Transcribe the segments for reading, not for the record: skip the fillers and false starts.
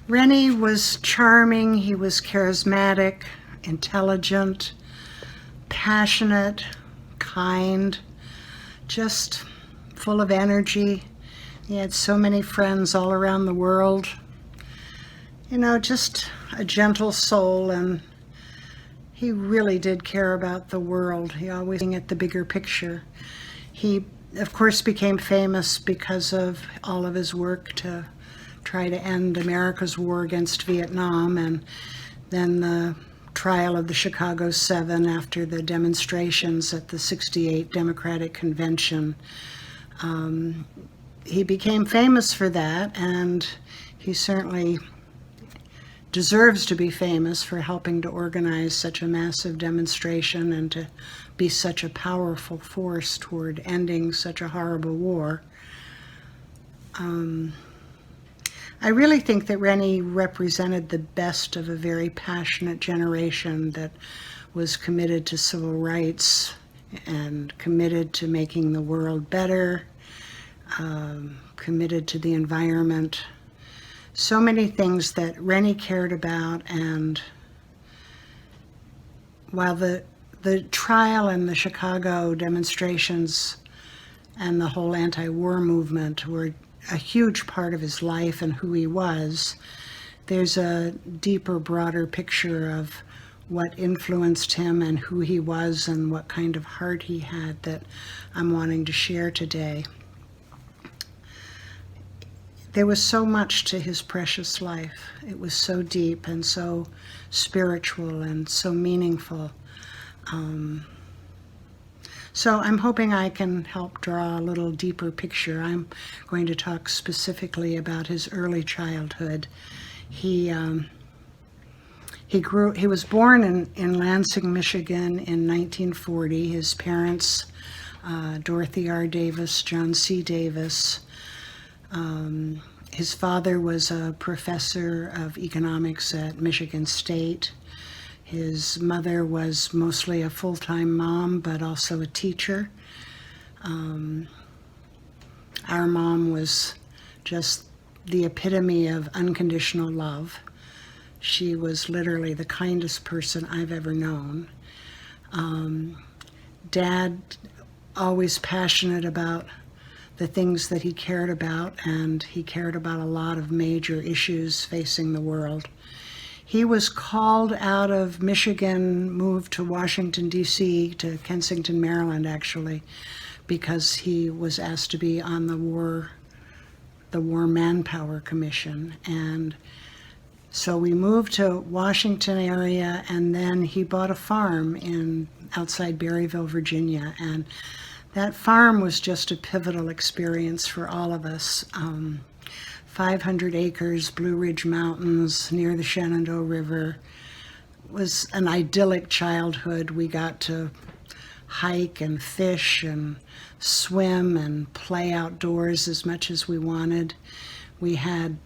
Rennie was charming, he was charismatic, intelligent, passionate, kind, just full of energy. He had so many friends all around the world. You know, just a gentle soul, and he really did care about the world. He always looking at the bigger picture. He, of course, became famous because of all of his work to try to end America's war against Vietnam, and then the trial of the Chicago 7 after the demonstrations at the '68 Democratic Convention. He became famous for that, and he certainly deserves to be famous for helping to organize such a massive demonstration and to be such a powerful force toward ending such a horrible war. I really think that Rennie represented the best of a very passionate generation that was committed to civil rights and committed to making the world better, committed to the environment. So many things that Rennie cared about, and while the trial and the Chicago demonstrations and the whole anti-war movement were a huge part of his life and who he was, there's a deeper, broader picture of what influenced him and who he was and what kind of heart he had that I'm wanting to share today. There was so much to his precious life. It was so deep and so spiritual and so meaningful. So I'm hoping I can help draw a little deeper picture. I'm going to talk specifically about his early childhood. He was born in Lansing, Michigan in 1940. His parents, Dorothy R. Davis, John C. Davis. His father was a professor of economics at Michigan State. His mother was mostly a full-time mom, but also a teacher. Our mom was just the epitome of unconditional love. She was literally the kindest person I've ever known. Dad, always passionate about the things that he cared about, and he cared about a lot of major issues facing the world. He was called out of Michigan, moved to Washington, D.C., to Kensington, Maryland, actually, because he was asked to be on the War Manpower Commission. And so we moved to Washington area, and then he bought a farm outside Berryville, Virginia. And that farm was just a pivotal experience for all of us. 500 acres, Blue Ridge Mountains, near the Shenandoah River. It was an idyllic childhood. We got to hike and fish and swim and play outdoors as much as we wanted. We had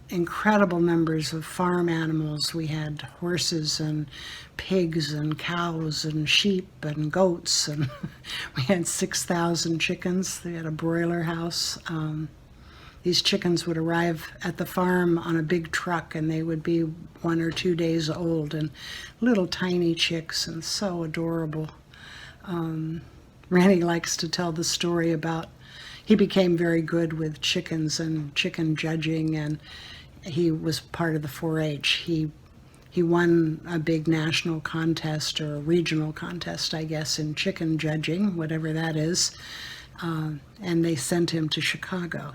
incredible numbers of farm animals. We had horses and pigs and cows and sheep and goats, and we had 6,000 chickens. They had a broiler house. These chickens would arrive at the farm on a big truck, and they would be 1 or 2 days old, and little tiny chicks, and so adorable. Rennie likes to tell the story about he became very good with chickens and chicken judging, and he was part of the 4-H. He won a big national contest, or a regional contest, I guess, in chicken judging, whatever that is. And they sent him to Chicago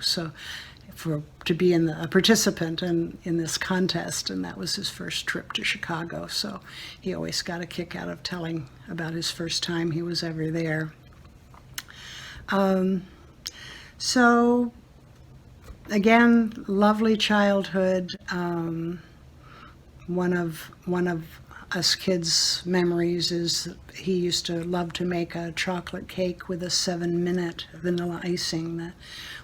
to be a participant in this contest, and that was his first trip to Chicago. So he always got a kick out of telling about his first time he was ever there. So again, lovely childhood. One of us kids' memories is he used to love to make a chocolate cake with a 7-minute vanilla icing that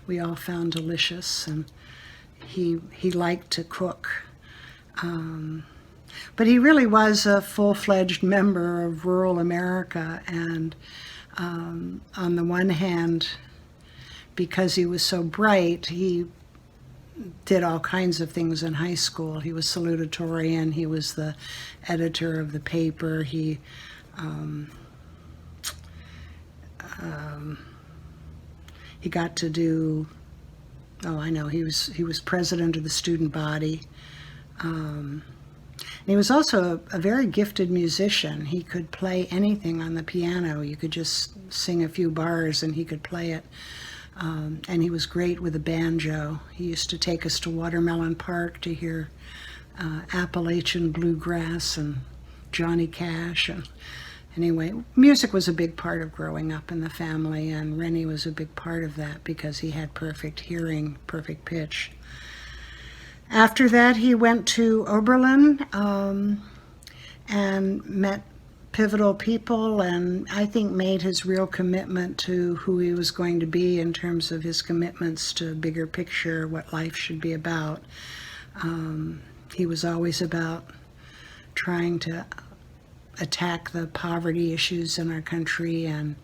we all found delicious, and he liked to cook. But he really was a full-fledged member of rural America, and on the one hand, because he was so bright, he did all kinds of things in high school. He was salutatorian. He was the editor of the paper. He got to do, oh, I know, he was president of the student body. And he was also a very gifted musician. He could play anything on the piano. You could just sing a few bars and he could play it. And he was great with the banjo. He used to take us to Watermelon Park to hear Appalachian bluegrass and Johnny Cash. And anyway, music was a big part of growing up in the family, and Rennie was a big part of that because he had perfect hearing, perfect pitch. After that, he went to Oberlin and met pivotal people, and I think made his real commitment to who he was going to be in terms of his commitments to bigger picture, what life should be about. He was always about trying to attack the poverty issues in our country, and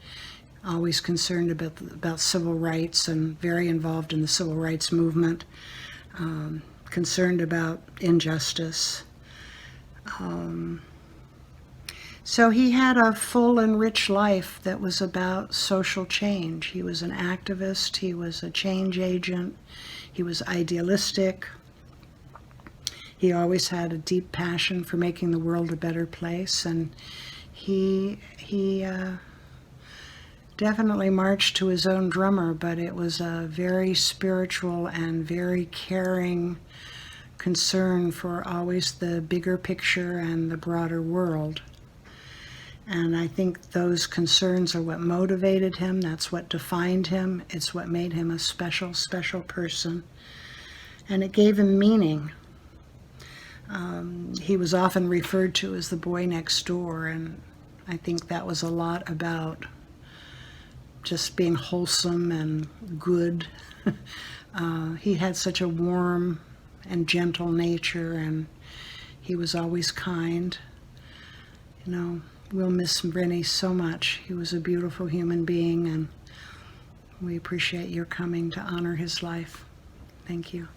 always concerned about civil rights, and very involved in the civil rights movement, concerned about injustice. So he had a full and rich life that was about social change. He was an activist, he was a change agent, he was idealistic. He always had a deep passion for making the world a better place, and he definitely marched to his own drummer, but it was a very spiritual and very caring concern for always the bigger picture and the broader world. And I think those concerns are what motivated him. That's what defined him. It's what made him a special, special person. And it gave him meaning. He was often referred to as the boy next door, and I think that was a lot about just being wholesome and good. He had such a warm and gentle nature, and he was always kind. You know, we'll miss Rennie so much. He was a beautiful human being, and we appreciate your coming to honor his life. Thank you.